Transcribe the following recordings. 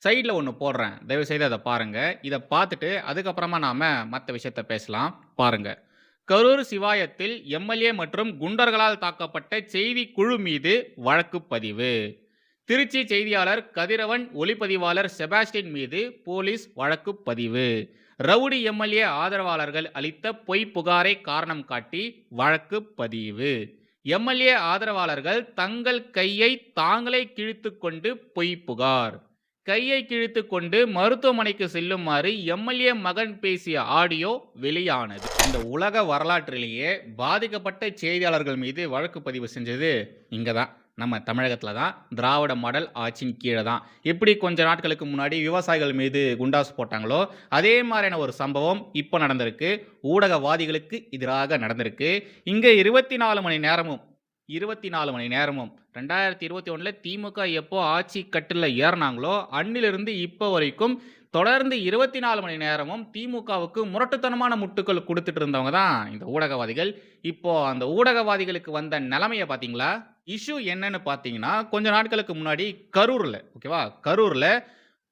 சைடுல ஒண்ணு போடுறேன். தயவு செய்து அத பாருங்க. இத பார்த்துட்டு அதுக்கப்புறமா நாம மத்த விஷயத்த பேசலாம். பாருங்க. கரூர் சிவாயத்தில் எம்எல்ஏ மற்றும் குண்டர்களால் தாக்கப்பட்ட செய்தி குழு மீது வழக்கு பதிவு. திருச்சி செய்தியாளர் கதிரவன், ஒளிப்பதிவாளர் செபாஸ்டின் மீது போலீஸ் வழக்கு பதிவு. ரவுடி எம்எல்ஏ ஆதரவாளர்கள் அளித்த பொய் புகாரை காரணம் காட்டி வழக்கு பதிவு. எம்எல்ஏ ஆதரவாளர்கள் தங்கள் கையை தாங்களே கிழித்துக் கொண்டு பொய் புகார். கையை கிழித்துக் கொண்டு மருத்துவமனைக்கு செல்லுமாறு எம்எல்ஏ மகன் பேசிய ஆடியோ வெளியானது. இந்த உலக வரலாற்றிலேயே பாதிக்கப்பட்ட செய்தியாளர்கள் மீது வழக்கு பதிவு செஞ்சது இங்கதான், நம்ம தமிழகத்துல தான். திராவிட மாடல் ஆட்சியின் கீழே தான். எப்படி கொஞ்ச நாட்களுக்கு முன்னாடி விவசாயிகள் மீது குண்டாஸ் போட்டாங்களோ அதே மாதிரியான ஒரு சம்பவம் இப்போ நடந்திருக்கு. ஊடகவாதிகளுக்கு எதிராக நடந்திருக்கு. இங்க 24 மணி நேரமும் 2021 திமுக எப்போ ஆட்சி கட்டில ஏறினாங்களோ அன்னிலிருந்து இப்போ வரைக்கும் தொடர்ந்து 24 மணி நேரமும் திமுகவுக்கு முரட்டுத்தனமான முட்டுக்கள் கொடுத்துட்டு இருந்தவங்க தான் இந்த ஊடகவாதிகள். இப்போ அந்த ஊடகவாதிகளுக்கு வந்த நிலைமையை பார்த்தீங்களா? இஷ்யூ என்னன்னு பார்த்தீங்கன்னா, கொஞ்ச நாட்களுக்கு முன்னாடி கரூர்ல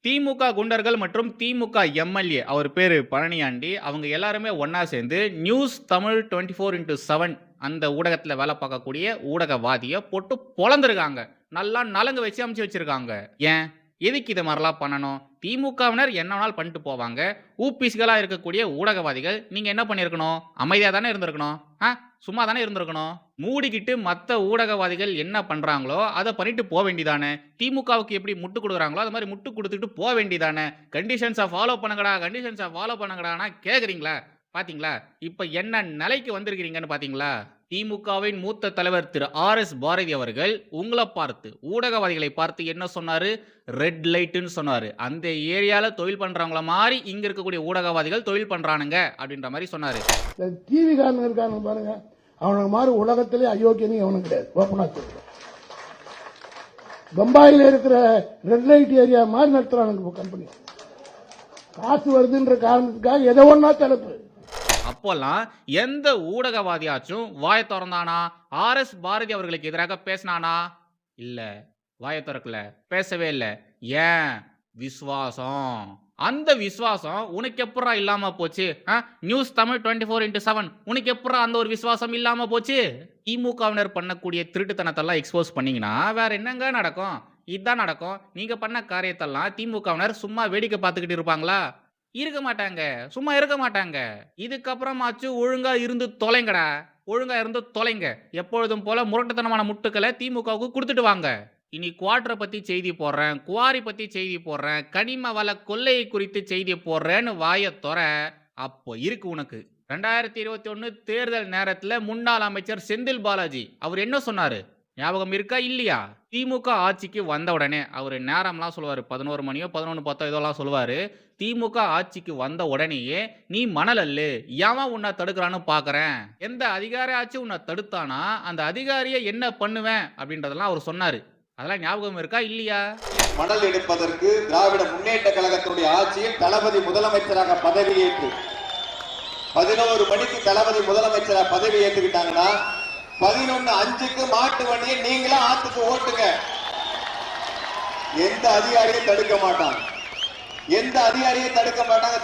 திமுக குண்டர்கள் மற்றும் திமுக எம்எல்ஏ, அவர் பேரு பழனியாண்டி, அவங்க எல்லாருமே ஒன்னா சேர்ந்து நியூஸ் தமிழ் 24x7 அந்த ஊடகத்தில் வேலை பார்க்கக்கூடிய ஊடகவாதியை போட்டு பொழந்திருக்காங்க. நல்லா நலங்கு வச்சு அமைச்சு வச்சிருக்காங்க. ஏன், எதுக்கு இதை மாதிரிலாம் பண்ணணும்? திமுகவினர் என்ன வேணாலும் பண்ணிட்டு போவாங்க. ஊபிசிகளா இருக்கக்கூடிய ஊடகவாதிகள் நீங்க என்ன பண்ணிருக்கணும்? அமைதியா தானே இருந்திருக்கணும். சும்மா தானே இருந்திருக்கணும். மூடிக்கிட்டு மற்ற ஊடகவாதிகள் என்ன பண்றாங்களோ அதை பண்ணிட்டு போக வேண்டியதானே. திமுகவுக்கு எப்படி முட்டு கொடுக்குறாங்களோ அது மாதிரி முட்டு கொடுத்துட்டு போக வேண்டியதானே. கண்டிஷன்ஸை ஃபாலோ பண்ணுங்கடானா கேக்குறீங்களா? பாத்தீங்களா இப்ப என்ன நிலைக்கு வந்திருக்கிறீங்கன்னு பாத்தீங்களா? திமுகவின் மூத்த தலைவர் திரு RS பாரதி அவர்கள் உங்களை பார்த்து, ஊடகவாதிகளை பார்த்து என்ன சொன்னாரு? ரெட் லைட்னு சொன்னாரு. அந்த ஏரியால தொழில் பண்றவங்கள மாதிரி இங்க இருக்கக்கூடிய ஊடகவாதிகள் தொழில் பண்றானுங்க அப்படின்ற மாதிரி சொன்னாரு. டிவி காரங்க இருக்காங்க பாருங்க, அவனுக்கு மாதிரி உலகத்திலே அயோக்கியன்னு அவனுக்கு கிடையாது. ஓப்பனா சொல்றேன். பம்பாயில இருக்கிற ரெட் லைட் ஏரியா மாதிரி நடத்துறானுங்க கம்பெனி. காசு வருதுன்ற காரணத்துக்காக எதை ஒன்னா தடுப்பு. அப்போல்லாம் எந்த ஊடகவாதியாச்சும் வாயை திறந்தானா? RS பாரதி அவர்களுக்கு எதிராக பேசினானா? இல்ல, வாயை திறக்கல, பேசவே இல்லை. ஏன்? விசுவாசம். அந்த விசுவாசம் உனக்கு எப்படா இல்லாம போச்சு? நியூஸ் தமிழ் 24x7 உனக்கு எப்படா அந்த ஒரு விசுவாசம் இல்லாம போச்சு? திமுகவினர் பண்ணக்கூடிய திருட்டுத்தனத்தெல்லாம் எக்ஸ்போஸ் பண்ணீங்கன்னா வேற என்னங்க நடக்கும்? இதுதான் நடக்கும். நீங்க பண்ண காரியத்தெல்லாம் திமுகவினர் சும்மா வேடிக்கை பார்த்துக்கிட்டு இருப்பாங்களா? இருக்க மாட்டாங்க, சும்மா இருக்க மாட்டாங்க. இதுக்கப்புறமாச்சு ஒழுங்கா இருந்து தொலைங்க. எப்பொழுதும் போல முரட்டுத்தனமான முட்டுக்களை திமுகவுக்கு கொடுத்துட்டு வாங்க. இனி குவார்டரை பத்தி செய்தி போடுறேன், குவாரி பத்தி செய்தி போடுறேன், கனிம வள கொள்ளையை குறித்து செய்தி போடுறேன்னு வாயை தொற. அப்போ இருக்கு உனக்கு. 2021 தேர்தல் நேரத்தில் முன்னாள் அமைச்சர் செந்தில் பாலாஜி அவர் என்ன சொன்னாரு? ஞாபகம் இருக்கா இல்லையா? திமுக ஆட்சிக்கு வந்த உடனே அவர் நேரம்லாம் சொல்லுவாரு, 11 மணியோ 11:10 இதெல்லாம் சொல்லுவாரு. திமுக ஆட்சிக்கு வந்த உடனேயே நீ மணல் அல்லு, ஏன் உன்னை தடுக்கிறான்னு பாக்குறேன். எந்த அதிகாரி ஆச்சு உன்னை தடுத்தானா அந்த அதிகாரியை என்ன பண்ணுவேன் அப்படின்றதெல்லாம் அவர் சொன்னாரு. அதெல்லாம் ஞாபகம் இருக்கா இல்லையா? மணல் எடுப்பதற்கு திராவிட முன்னேற்ற கழகத்தினுடைய ஆட்சியில் தளபதி முதலமைச்சராக பதவியேற்று 11 மணிக்கு தளபதி முதலமைச்சராக பதவி ஏற்றுக்கிட்டாங்கன்னா 11:05க்கு மாட்டு வண்டியை நீங்களா ஆத்துக்கு ஓட்டுங்க. எந்த அதிகாரியும் தடுக்க மாட்டாங்க.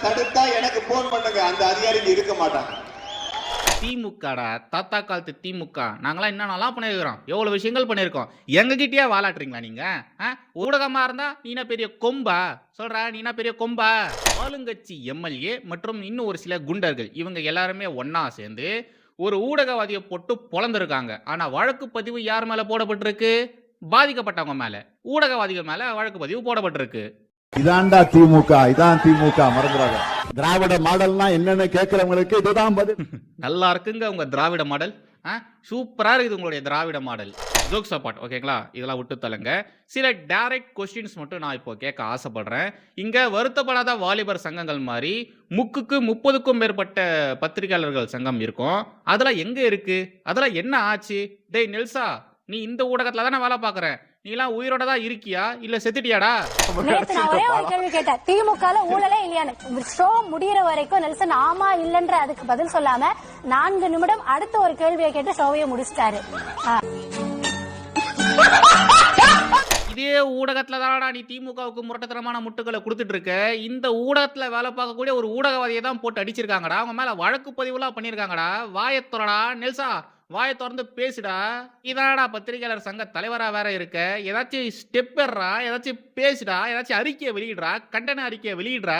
தடுத்தா எனக்கு போன் பண்ணுங்க. அந்த அதிகாரி இருக்க மாட்டாங்க. திமுகடா, தாத்தா காலத்து திமுக. நாங்களாம் என்னென்னலாம் பண்ணிருக்கிறோம், எவ்வளவு விஷயங்கள் பண்ணிருக்கோம். எங்க கிட்டயே வாலாட்டுறீங்களா நீங்க? ஊடகமா இருந்தா நீனா பெரிய கொம்பா சொல்ற? நீனா பெரிய கொம்பா? ஆளுங்கட்சி எம்எல்ஏ மற்றும் இன்னும் ஒரு சில குண்டர்கள் இவங்க எல்லாருமே ஒன்னா சேர்ந்து ஒரு ஊடகவாதியை போட்டு பொழந்திருக்காங்க. ஆனா வழக்கு பதிவு யார் மேல போடப்பட்டிருக்கு? பாதிக்கப்பட்டவங்க மேல, ஊடகவாதிகள் மேல வழக்கு பதிவு போடப்பட்டிருக்கு. இதான்டா திமுக, இதான் திமுக, மறந்துடாத. திராவிட மாடல்னா என்னன்னு கேட்கிறவங்களுக்கு இதுதான் பதில். நல்லா இருக்குங்க உங்க திராவிட மாடல். சூப்பரா இருக்குது உங்களுடைய திராவிட மாடல். ஜோக்ஸ் அப்பார்ட், ஓகேங்களா? இதெல்லாம் விட்டு தள்ளுங்க. சில டைரக்ட் கொஸ்டின்ஸ் மட்டும் நான் இப்போ கேட்க ஆசைப்படுறேன். இங்க வருத்தப்படாத வாலிபர் சங்கங்கள் மாதிரி 30க்கும் மேற்பட்ட பத்திரிகையாளர்கள் சங்கம் இருக்கும். அதெல்லாம் எங்க இருக்கு? அதெல்லாம் என்ன ஆச்சு? டேய் நெல்சா, நீ இந்த ஊடகத்துல தானே வேலை பாக்குற, நீ எல்லாம் உயிரோட தான் இருக்கியா இல்ல செத்துட்டியாடா? கேள்வி கேட்டேன், திமுக ஊழலே இல்லையான்னு. ஷோ முடியற வரைக்கும் நெல்சன் ஆமா இல்லன்ற அதுக்கு பதில் சொல்லாம 4 நிமிடம் அடுத்த ஒரு கேள்வியை கேட்டு ஷோவையை முடிச்சிட்டாரு. இதே ஊடகத்துல தானடா நீ திமுகவுக்கு முரட்டத்தனமான முட்டுக்களை கொடுத்துட்டு இருக்க. இந்த ஊடகத்துல வேலை பார்க்கக்கூடிய ஒரு ஊடகவாதியை தான் போட்டு அடிச்சிருக்காங்கடா. அவங்க மேல வழக்கு பதிவுலாம் பண்ணியிருக்காங்கடா. வாயத் தொறடா நெல்சா, வாயை திறந்து பேசுடா. இதானடா பத்திரிகையாளர் சங்க தலைவரா வேற இருக்க. ஏதாச்சும் ஸ்டெப் பெறா, ஏதாச்சும் பேசுடா, ஏதாச்சும் அறிக்கையை வெளியிடுறா, கண்டன அறிக்கையை வெளியிடுறா.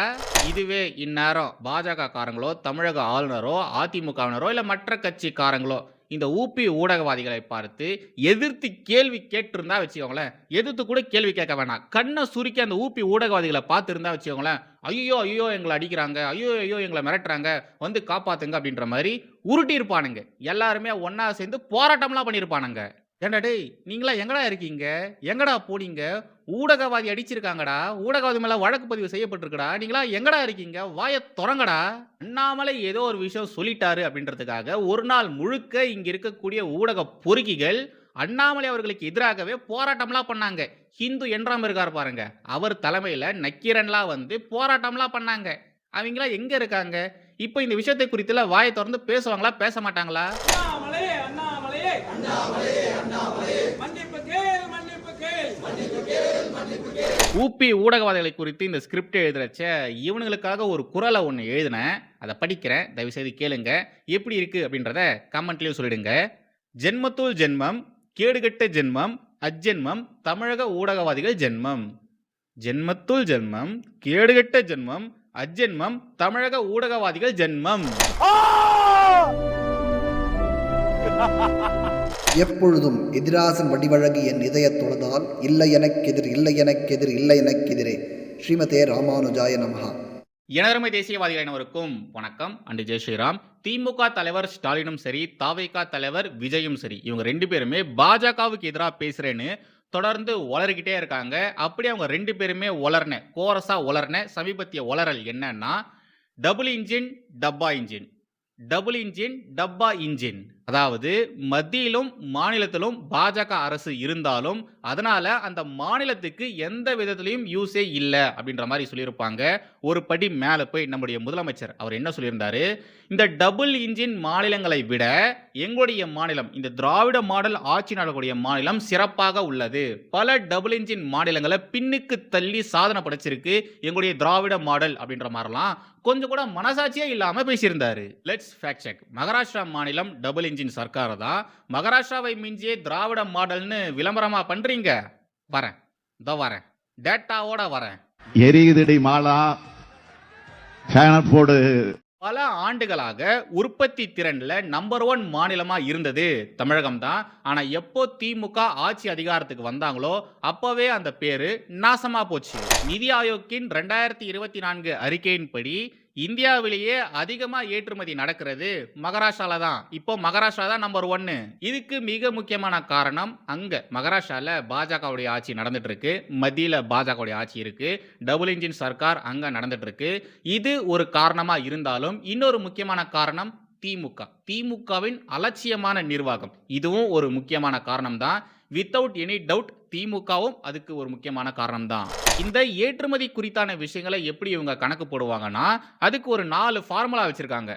இதுவே இந்நேரம் பாஜக காரங்களோ, தமிழக ஆளுநரோ, அதிமுகவினரோ இல்ல மற்ற கட்சிக்காரங்களோ இந்த ஊபி ஊடகவாதிகளை பார்த்து எதிர்த்து கேள்வி கேட்டிருந்தா வச்சுக்கோங்களேன், எதிர்த்து கூட கேள்வி கேட்க வேணாம், கண்ணை சுருக்கி அந்த ஊபி ஊடகவாதிகளை பார்த்துருந்தா வச்சுக்கோங்களேன், ஐயோ ஐயோ எங்களை அடிக்கிறாங்க, ஐயோ ஐயோ எங்களை மிரட்டுறாங்க, வந்து காப்பாத்துங்க அப்படின்ற மாதிரி உருட்டி இருப்பானுங்க. எல்லாருமே ஒன்னா சேர்ந்து போராட்டம்லாம் பண்ணியிருப்பானுங்க. ஏண்டா டேய், நீங்களா எங்கடா இருக்கீங்க, எங்கடா போனீங்க, ஊடகவாதி அடிச்சிருக்காங்கடா, ஊடகவாதி மேல வழக்கு பதிவு செய்யப்பட்டிருக்குடா, நீங்களா எங்கடா இருக்கீங்க, வாயை திறங்கடா. அண்ணாமலை ஏதோ ஒரு விஷயம் சொல்லிட்டாரு அப்படின்றதுக்காக ஒரு நாள் முழுக்க இங்க இருக்கக்கூடிய ஊடக பொறுக்கிகள் அண்ணாமலை அவர்களுக்கு எதிராகவே போராட்டம்லாம் பண்ணாங்க. ஹிந்து என்றாம இருக்கார் பாருங்க, அவர் தலைமையில நக்கீரன்லாம் வந்து போராட்டம்லாம் பண்ணாங்க. அவங்களாம் எங்க இருக்காங்க? இப்போ இந்த விஷயத்தை குறித்துல வாயை திறந்து பேசுவாங்களா, பேச மாட்டாங்களா? ஊபி ஊடகவாதிகளை குறித்து இந்த ஸ்கிரிப்ட் எழுதுறச்ச இவனுங்களுக்காக ஒரு குறளை ஒன்று எழுதினேன், அதை படிக்கிறேன், தயவுசெய்து கேளுங்க. எப்படி இருக்கு அப்படின்றத கமெண்ட்லயும் சொல்லிடுங்க. ஜென்மத்துள் ஜென்மம், கேடுகட்ட ஜென்மம், அஜென்மம், தமிழக ஊடகவாதிகள் ஜென்மம். ஜென்மத்துள் ஜென்மம், கேடுகட்ட ஜென்மம், அஜென்மம், தமிழக ஊடகவாதிகள் ஜென்மம். எப்பொழுதும் எதிராசன் வடிவழகு என் இதயத் தொழுதால் இல்லை எனக்கெதிர் இல்லை எனக்கெதிர் இல்லை எனக்கெதிரே. ஸ்ரீமதே ராமானுஜாய நமஹா. எனதருமை தேசியவாதிகள் அனைவருக்கும் வணக்கம் அண்டு ஜெய் ஸ்ரீராம். திமுக தலைவர் ஸ்டாலினும் சரி, தாவேகா தலைவர் விஜயும் சரி, இவங்க ரெண்டு பேருமே பாஜகவுக்கு எதிராக பேசுறேன்னு தொடர்ந்து உளறிக்கிட்டே இருக்காங்க. அப்படி அவங்க ரெண்டு பேருமே கோரஸா உளர்ன சமீபத்திய உளறல் என்னன்னா, டபுள் இன்ஜின் டப்பா இன்ஜின், டபுள் இன்ஜின் டப்பா இன்ஜின். அதாவது மத்தியிலும் மாநிலத்திலும் பாஜக அரசு இருந்தாலும் அதனால அந்த மாநிலத்துக்கு எந்த விதத்திலையும் யூஸே இல்லை அப்படின்ற மாதிரி சொல்லியிருப்பாங்க. ஒரு படி மேலே போய் நம்முடைய முதலமைச்சர் அவர் என்ன சொல்லியிருந்தாரு, இந்த டபுள் இன்ஜின் மாநிலங்களை விட எங்களுடைய மாநிலம், இந்த திராவிட மாடல் ஆட்சி நடக்கக்கூடிய மாநிலம் சிறப்பாக உள்ளது. பல டபுள் இன்ஜின் மாநிலங்களை பின்னுக்கு தள்ளி சாதனை படைச்சிருக்கு எங்களுடைய திராவிட மாடல் அப்படின்ற மாதிரிலாம் கொஞ்சம் கூட மனசாட்சியே இல்லாம பேசியிருந்தாரு. Let's fact check. மகாராஷ்டிரா மாநிலம் டபுள் இன்ஜின் சர்க்கார் தான். மகாராஷ்டிராவை மிஞ்சியே திராவிட மாடல்னு விளம்பரமா பண்றீங்க. வரேன், இதோ வரேன், டேட்டாவோட வரேன். எரியுதடி மாலா போடு. பல ஆண்டுகளாக உற்பத்தி திறன்ல நம்பர் 1 மாநிலமா இருந்தது தமிழகம் தான். ஆனா எப்போ திமுக ஆட்சி அதிகாரத்துக்கு வந்தாங்களோ அப்பவே அந்த பேரு நாசமா போச்சு. நிதி ஆயோக்கின் 2024 அறிக்கையின்படி இந்தியாவிலேயே அதிகமா ஏற்றுமதி நடக்கிறது மகாராஷ்டிரால தான். இப்போ மகாராஷ்டிரா தான் நம்பர் 1. இதுக்கு மிக முக்கியமான காரணம், அங்க மகாராஷ்டிரால பாஜகவுடைய ஆட்சி நடந்துட்டு இருக்கு, மத்தியில பாஜகவுடைய ஆட்சி இருக்கு, டபுள் இன்ஜின் சர்க்கார் அங்க நடந்துட்டு இருக்கு. இது ஒரு காரணமா இருந்தாலும் இன்னொரு முக்கியமான காரணம் திமுகவின் அலட்சியமான நிர்வாகம். இதுவும் ஒரு முக்கியமான காரணம் தான். வித்தவுட் எனி டவுட் திமுகவும் அதுக்கு ஒரு முக்கியமான காரணம் தான். இந்த ஏற்றுமதி குறித்தான விஷயங்களை எப்படி இவங்க கணக்கு போடுவாங்கன்னா, அதுக்கு ஒரு 4 ஃபார்முலா வச்சிருக்காங்க.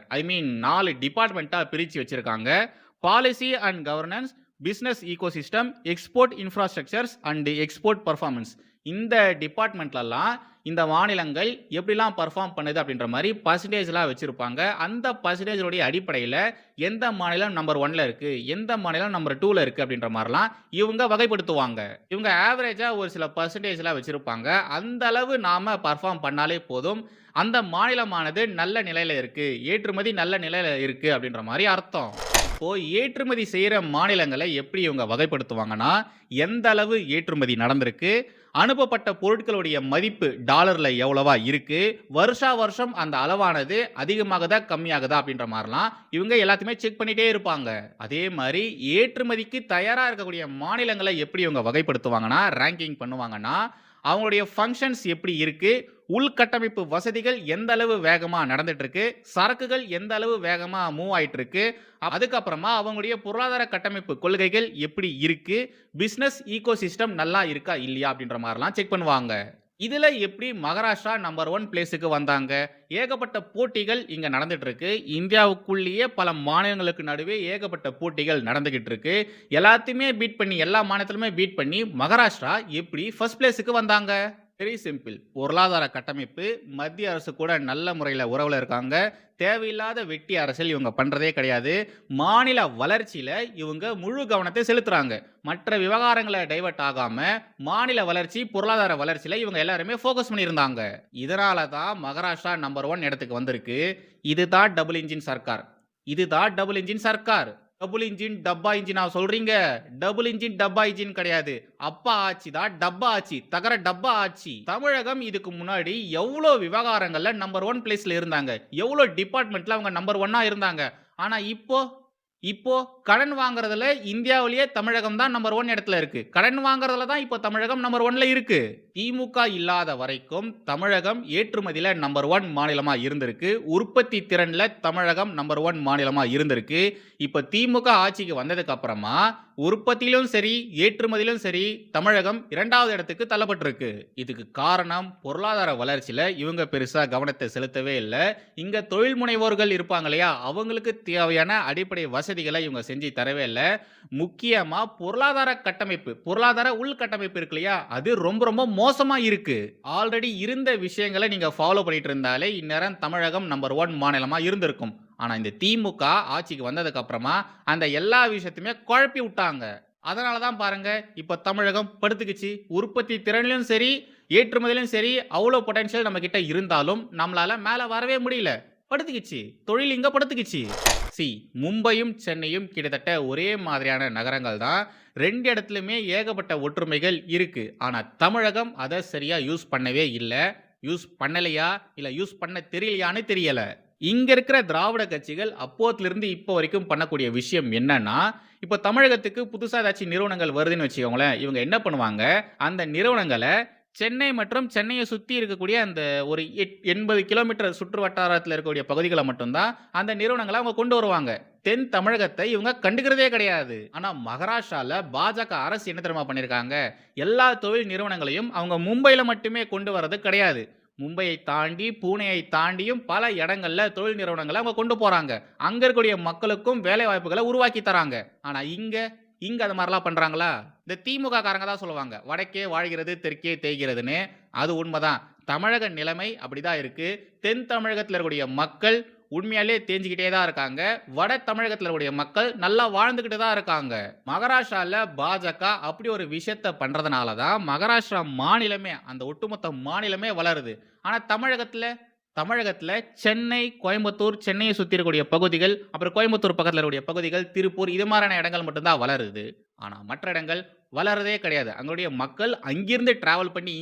4 டிபார்ட்மெண்ட்டா பிரிச்சு வச்சிருக்காங்க. Policy and governance, business ecosystem, export infrastructures and export performance. இந்த டிபார்ட்மெண்ட்லலாம் இந்த மாநிலங்கள் எப்படிலாம் பர்ஃபார்ம் பண்ணுது அப்படின்ற மாதிரி பர்சன்டேஜ்லாம் வச்சிருப்பாங்க. அந்த பர்சன்டேஜோடைய அடிப்படையில் எந்த மாநிலம் நம்பர் 1ல இருக்கு, எந்த மாநிலம் நம்பர் 2ல இருக்கு அப்படின்ற மாதிரிலாம் இவங்க வகைப்படுத்துவாங்க. இவங்க ஆவரேஜா ஒரு சில பர்சன்டேஜ்லாம் வச்சிருப்பாங்க. அந்த அளவு நாம பர்ஃபார்ம் பண்ணாலே போதும், அந்த மாநிலமானது நல்ல நிலையில இருக்கு, ஏற்றுமதி நல்ல நிலையில இருக்கு அப்படின்ற மாதிரி அர்த்தம். இப்போ ஏற்றுமதி செய்யற மாநிலங்களை எப்படி இவங்க வகைப்படுத்துவாங்கன்னா, எந்த அளவு ஏற்றுமதி நடந்திருக்கு, அனுப்பப்பட்ட பொருட்களுடைய மதிப்பு டாலர்ல எவ்வளவா இருக்கு, வருஷா வருஷம் அந்த அளவானது அதிகமாகதா கம்மியாகுதா அப்படின்ற மாதிரிலாம் இவங்க எல்லாத்தையுமே செக் பண்ணிட்டே இருப்பாங்க. அதே மாதிரி ஏற்றுமதிக்கு தயாரா இருக்கக்கூடிய மாநிலங்களை எப்படி இவங்க வகைப்படுத்துவாங்கன்னா, ரேங்கிங் பண்ணுவாங்கன்னா, அவங்களுடைய ஃபங்க்ஷன்ஸ் எப்படி இருக்கு, உள்கட்டமைப்பு வசதிகள் எந்த அளவு வேகமா நடந்துட்டு இருக்கு, சரக்குகள் எந்த அளவு வேகமா மூவ் ஆயிட்டு இருக்கு, அதுக்கப்புறமா அவங்களுடைய பொருளாதார கட்டமைப்பு கொள்கைகள் எப்படி இருக்கு, பிசினஸ் ஈகோசிஸ்டம் நல்லா இருக்கா இல்லையா அப்படின்ற மாதிரிலாம் செக் பண்ணுவாங்க. இதுல எப்படி மகாராஷ்டிரா நம்பர் 1 பிளேஸுக்கு வந்தாங்க? ஏகப்பட்ட போட்டிகள் இங்க நடந்துட்டு இருக்கு. இந்தியாவுக்குள்ளேயே பல மாநிலங்களுக்கு நடுவே ஏகப்பட்ட போட்டிகள் நடந்துகிட்டு இருக்கு. எல்லாத்தையுமே பீட் பண்ணி, எல்லா மாநிலத்திலுமே பீட் பண்ணி மகாராஷ்டிரா எப்படி ஃபர்ஸ்ட் பிளேஸுக்கு வந்தாங்க? Very simple. பொருளாதார கட்டமைப்பு, மத்திய அரசு கூட நல்ல முறையில உறவுல இருக்காங்க. தேவையில்லாத வெட்டி அரசியல் இவங்க பண்றதே கிடையாது. மாநில வளர்ச்சியில இவங்க முழு கவனத்தை செலுத்துறாங்க. மற்ற விவகாரங்களை டைவர்ட் ஆகாம மாநில வளர்ச்சி, பொருளாதார வளர்ச்சியில இவங்க எல்லாருமே ஃபோக்கஸ் பண்ணியிருந்தாங்க. இதனால தான் மகாராஷ்டிரா நம்பர் 1 இடத்துக்கு வந்திருக்கு. இதுதான் டபுள் இன்ஜின் சர்க்கார். இதுதான் டபுள் இன்ஜின் சர்க்கார். டபுள் இன்ஜின் டப்பா இன்ஜினா சொல்றீங்க? டபுள் இன்ஜின் டப்பா இன்ஜின் கிடையாது. அப்பா ஆட்சி தான் டப்பா ஆட்சி, தகர டப்பா ஆட்சி. தமிழகம் இதுக்கு முன்னாடி எவ்வளோ விவகாரங்கள்ல நம்பர் 1 பிளேஸ்ல இருந்தாங்க, எவ்வளோ டிபார்ட்மெண்ட்ல அவங்க நம்பர் 1 இருந்தாங்க. ஆனா இப்போ கடன் வாங்குறதுல இந்தியாவிலேயே தமிழகம் தான் நம்பர் 1 இடத்துல இருக்கு. கடன் வாங்குறதுல தான் இப்போ தமிழகம் நம்பர் 1ல இருக்கு. திமுக இல்லாத வரைக்கும் தமிழகம் ஏற்றுமதியில நம்பர் 1 மாநிலமா இருந்திருக்கு. உற்பத்தி திறன்ல தமிழகம் நம்பர் 1 மாநிலமா இருந்திருக்கு. இப்ப திமுக ஆட்சிக்கு வந்ததுக்கு அப்புறமா உற்பத்தியிலும் சரி, ஏற்றுமதியிலும் சரி தமிழகம் 2வது இடத்துக்கு தள்ளப்பட்டிருக்கு. இதுக்கு காரணம் பொருளாதார வளர்ச்சியில இவங்க பெருசா கவனத்தை செலுத்தவே இல்லை. இங்க தொழில் முனைவோர்கள் இருப்பாங்க இல்லையா, அவங்களுக்கு தேவையான அடிப்படை வசதிகளை இவங்க செஞ்சு தரவே இல்லை. முக்கியமா பொருளாதார கட்டமைப்பு, பொருளாதார உள்கட்டமைப்பு இருக்கு இல்லையா, அது ரொம்ப ரொம்ப மோசமா இருக்கு. ஆல்ரெடி இருந்த விஷயங்களை நீங்க ஃபாலோ பண்ணிட்டு இருந்தாலே இந்நேரம் தமிழகம் நம்பர் 1 மாநிலமா இருந்திருக்கும். ஆனா இந்த திமுக ஆட்சிக்கு வந்ததுக்கு அப்புறமா அந்த எல்லா விஷயத்தையுமே குழப்பி விட்டாங்க. அதனாலதான் பாருங்க இப்ப தமிழகம் படுத்துக்குச்சு. உற்பத்தி திறனிலும் சரி, ஏற்றுமதியிலும் சரி அவ்வளவு பொட்டன்ஷியல் நம்ம கிட்ட இருந்தாலும் நம்மளால மேல வரவே முடியல. படுத்துக்கிச்சு, தொழில் இங்க படுத்துக்கிச்சு. மும்பையும் சென்னையும் கிட்டத்தட்ட ஒரே மாதிரியான நகரங்கள் தான். 2 இடத்துலயுமே ஏகப்பட்ட ஒற்றுமைகள் இருக்கு. ஆனா தமிழகம் அதை சரியா யூஸ் பண்ணவே இல்லை. யூஸ் பண்ணலையா இல்ல யூஸ் பண்ண தெரியலையான்னு தெரியல. இங்க இருக்கிற திராவிட கட்சிகள் அப்போத்திலிருந்து இப்போ வரைக்கும் பண்ணக்கூடிய விஷயம் என்னன்னா, இப்போ தமிழகத்துக்கு புதுசா ஏதாச்சும் நிறுவனங்கள் வருதுன்னு வச்சுக்கோங்களேன், இவங்க என்ன பண்ணுவாங்க, அந்த நிறுவனங்களை சென்னை மற்றும் சென்னையை சுற்றி இருக்கக்கூடிய அந்த ஒரு 80 கிலோமீட்டர் சுற்று வட்டாரத்தில் இருக்கக்கூடிய பகுதிகளை மட்டும்தான் அந்த நிறுவனங்களை அவங்க கொண்டு வருவாங்க. தென் தமிழகத்தை இவங்க கண்டுக்கிறதே கிடையாது. ஆனா மகாராஷ்டிரால பாஜக அரசு என்ன தெரியுமா பண்ணிருக்காங்க, எல்லா தொழில் நிறுவனங்களையும் அவங்க மும்பையில மட்டுமே கொண்டு வர்றது கிடையாது. மும்பையை தாண்டி, பூனேயை தாண்டியும் பல இடங்கள்ல தொழில் நிறுவனங்களை அவங்க கொண்டு போறாங்க. அங்க இருக்கக்கூடிய மக்களுக்கும் வேலை வாய்ப்புகளை உருவாக்கி தராங்க. ஆனா இங்க அது மாதிரிலாம் பண்றாங்களா? இந்த திமுக காரங்க தான் சொல்லுவாங்க, வடக்கே வாழ்கிறது தெற்கே தேய்கிறதுன்னு. அது உண்மைதான். தமிழக நிலைமை அப்படிதான் இருக்கு. தென் தமிழகத்தில் இருக்கக்கூடிய மக்கள் உண்மையாலே தேஞ்சிக்கிட்டே தான் இருக்காங்க. வட தமிழகத்தில் இருக்கக்கூடிய மக்கள் நல்லா வாழ்ந்துகிட்டு தான் இருக்காங்க. மகாராஷ்டிரால பாஜக அப்படி ஒரு விஷயத்த பண்றதுனால தான் மகாராஷ்டிரா மாநிலமே, அந்த ஒட்டுமொத்த மாநிலமே வளருது. ஆனா தமிழகத்துல சென்னை, கோயம்புத்தூர், சென்னையை சுற்றி இருக்கக்கூடிய பகுதிகள், அப்புறம் கோயம்புத்தூர் பக்கத்தில் இருக்கக்கூடிய பகுதிகள், திருப்பூர், இது மாதிரியான இடங்கள் மட்டும்தான் வளருது. ஆனா மற்ற இடங்கள் வளரதே கிடையாது. அங்களுடைய மக்கள் அங்கிருந்து டிராவல் பண்ணி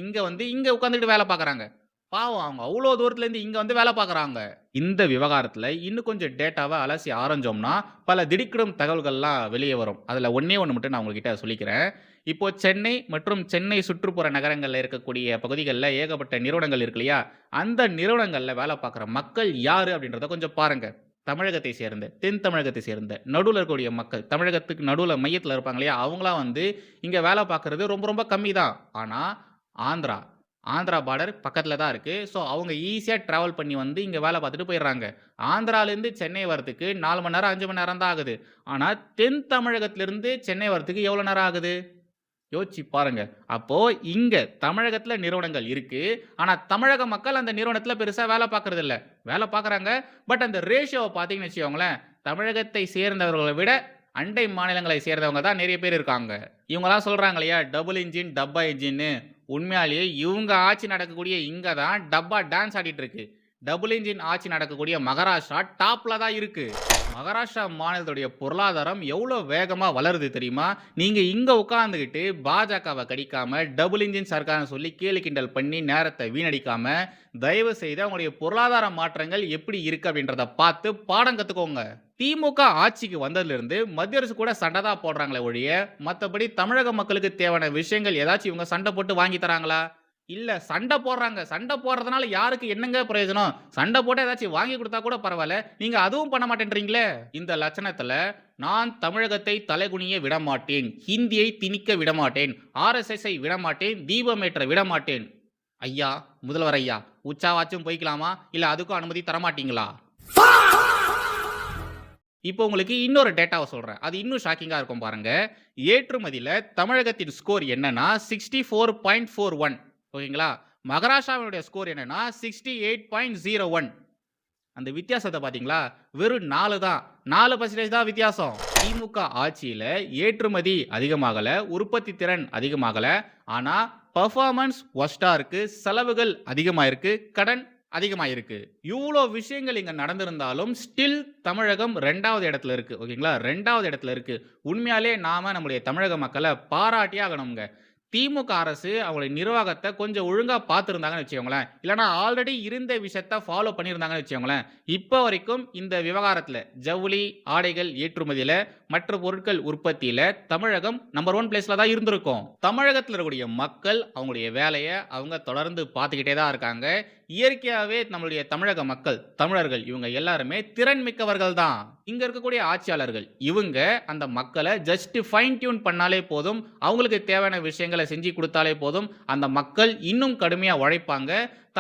இங்க உட்காந்துட்டு வேலை பார்க்கறாங்க. பாவம், அவங்க அவ்வளோ தூரத்துல இருந்து இங்க வந்து வேலை பார்க்கறாங்க. இந்த விவகாரத்துல இன்னும் கொஞ்சம் டேட்டாவை அலசி ஆராய்ஞ்சோம்னா பல திடுக்கிடும் தகவல்கள்லாம் வெளியே வரும். அதுல ஒண்ணே ஒன்று மட்டும் நான் உங்ககிட்ட சொல்லிக்கிறேன். இப்போ சென்னை மற்றும் சென்னை சுற்றுப்புற நகரங்கள்ல இருக்கக்கூடிய பகுதிகளில் ஏகப்பட்ட நிறுவனங்கள் இருக்கு இல்லையா, அந்த நிறுவனங்கள்ல வேலை பார்க்குற மக்கள் யாரு அப்படின்றத கொஞ்சம் பாருங்க. தமிழகத்தை சேர்ந்த, தென் தமிழகத்தை சேர்ந்த, நடுவில் இருக்கக்கூடிய மக்கள், தமிழகத்துக்கு நடுவில் மையத்தில் இருப்பாங்க இல்லையா, அவங்களாம் இங்க வேலை பார்க்கறது ரொம்ப ரொம்ப கம்மி தான். ஆனா ஆந்திரா பார்டர் பக்கத்தில் தான் இருக்குது. ஸோ அவங்க ஈஸியாக ட்ராவல் பண்ணி இங்கே வேலை பார்த்துட்டு போயிடுறாங்க. ஆந்திராலேருந்து சென்னை வரத்துக்கு 4 மணி நேரம் 5 மணி நேரம் தான் ஆகுது. ஆனால் தென் தமிழகத்திலிருந்து சென்னை வரத்துக்கு எவ்வளோ நேரம் ஆகுது யோசிச்சு பாருங்க. அப்போது இங்கே தமிழகத்தில் நிறுவனங்கள் இருக்குது. ஆனால் தமிழக மக்கள் அந்த நிறுவனத்தில் பெருசாக வேலை பார்க்குறது இல்லை. வேலை பார்க்குறாங்க, பட் அந்த ரேஷியோவை பார்த்தீங்கன்னு வச்சுக்கோங்களேன், தமிழகத்தை சேர்ந்தவர்களை விட அண்டை மாநிலங்களை சேர்ந்தவங்க தான் நிறைய பேர் இருக்காங்க. இவங்கெல்லாம் சொல்கிறாங்க இல்லையா டபுள் இன்ஜின் டப்பா இன்ஜின்னு. உண்மையாலேயே இவங்க ஆட்சி நடக்கக்கூடிய இங்கே தான் டப்பா டான்ஸ் ஆடிட்டு இருக்கு. டபுள் இன்ஜின் ஆட்சி நடக்கக்கூடிய மகாராஷ்டிரா டாப்ல தான் இருக்கு. மகாராஷ்டிரா மாநிலத்துடைய பொருளாதாரம் எவ்வளோ வேகமாக வளருது தெரியுமா? நீங்கள் இங்கே உட்காந்துக்கிட்டு பாஜகவை கடிக்காம டபுள் இன்ஜின் சர்க்கார்னு சொல்லி கேலி கிண்டல் பண்ணி நேரத்தை வீணடிக்காம தயவு செய்து அவங்களுடைய பொருளாதார மாற்றங்கள் எப்படி இருக்கு அப்படின்றத பார்த்து பாடம் கற்றுக்கோங்க. திமுக ஆட்சிக்கு வந்ததுலேருந்து மத்திய அரசு கூட சண்டை தான் போடுறாங்களே ஒழிய மற்றபடி தமிழக மக்களுக்கு தேவையான விஷயங்கள் ஏதாச்சும் இவங்க சண்டை போட்டு வாங்கி தராங்களா? இல்ல, சண்டை போடுறாங்க. சண்டை போடுறதுனால யாருக்கு என்னங்க பிரயோஜனம்? சண்டை போட்டு ஏதாச்சும் வாங்கி கொடுத்தா கூட பரவாயில்ல, நீங்க அதுவும் பண்ண மாட்டேன்றீங்களே. இந்த லட்சணத்துல நான் தமிழகத்தை தலைகுனிய விடமாட்டேன், ஹிந்தியை திணிக்க விடமாட்டேன், RSSஐ விடமாட்டேன், தீபமேற்ற விடமாட்டேன். ஐயா, முதல்வர் ஐயா, உச்சாவாச்சும் போய்க்கலாமா இல்ல அதுக்கும் அனுமதி தரமாட்டீங்களா? இப்போ உங்களுக்கு இன்னொரு டேட்டாவை சொல்றேன், அது இன்னும் ஷாக்கிங்கா இருக்கும் பாருங்க. ஏற்றுமதியில தமிழகத்தின் ஸ்கோர் என்னன்னா 64.41. ஓகேங்களா? மகாராஷ்டிராவுடைய ஸ்கோர் என்னன்னா 68.01. அந்த வித்தியாசத்தை பாத்தீங்களா? வெறும் 4 தான், 4% தான் வித்தியாசம். திமுக ஆட்சியில ஏற்றுமதி அதிகமாகல, உற்பத்தி திறன் அதிகமாகல, ஆனா பெர்ஃபார்மன்ஸ் ஒஸ்டா இருக்கு, செலவுகள் அதிகமாயிருக்கு, கடன் அதிகமாயிருக்கு. இவ்வளோ விஷயங்கள் இங்க நடந்திருந்தாலும் ஸ்டில் தமிழகம் 2வது இடத்துல இருக்கு. ஓகேங்களா? 2வது இடத்துல இருக்கு. உண்மையாலே நாம நம்முடைய தமிழக மக்களை பாராட்டியே ஆகணுங்க. திமுக அரசு அவங்களுடைய நிர்வாகத்தை கொஞ்சம் ஒழுங்கா பார்த்துருந்தாங்கன்னு வச்சுக்கோங்களேன், இல்லைனா ஆல்ரெடி இருந்த விஷயத்த ஃபாலோ பண்ணியிருந்தாங்கன்னு வச்சுக்கோங்களேன், இப்போ வரைக்கும் இந்த விவகாரத்தில் ஜவுளி ஆடைகள் ஏற்றுமதியில மற்ற பொருட்கள் உற்பத்தியில தமிழகம் நம்பர் 1 பிளேஸ்ல தான் இருந்திருக்கும். தமிழகத்தில் இருக்கக்கூடிய மக்கள் அவங்களுடைய வேலையை அவங்க தொடர்ந்து பார்த்துக்கிட்டே தான் இருக்காங்க. இயற்கையாகவே நம்மளுடைய தமிழக மக்கள், தமிழர்கள் இவங்க எல்லாருமே திறன் மிக்கவர்கள் தான். இங்க இருக்கக்கூடிய ஆட்சியாளர்கள் இவங்க அந்த மக்களை ஜஸ்ட் ஃபைன் டியூன் பண்ணாலே போதும், அவங்களுக்கு தேவையான விஷயங்களை செஞ்சு கொடுத்தாலே போதும், அந்த மக்கள் இன்னும் கடுமையா உழைப்பாங்க,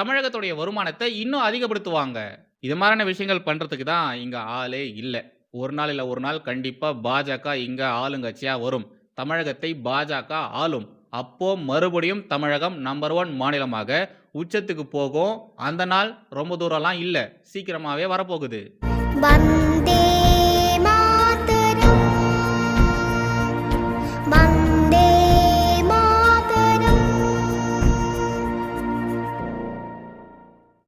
தமிழகத்துடைய வருமானத்தை இன்னும் அதிகப்படுத்துவாங்க. இது மாதிரியான விஷயங்கள் பண்றதுக்கு தான் இங்க ஆளே இல்லை. ஒரு நாள் இல்லை ஒரு நாள் கண்டிப்பா பாஜக இங்க ஆளுங்கட்சியா வரும், தமிழகத்தை பாஜக ஆளும். அப்போ மறுபடியும் தமிழகம் நம்பர் 1 மாநிலமாக உச்சத்துக்கு போகும். அந்த நாள் ரொம்ப தூரம்லாம் இல்லை, சீக்கிரமாவே வரப்போகுது.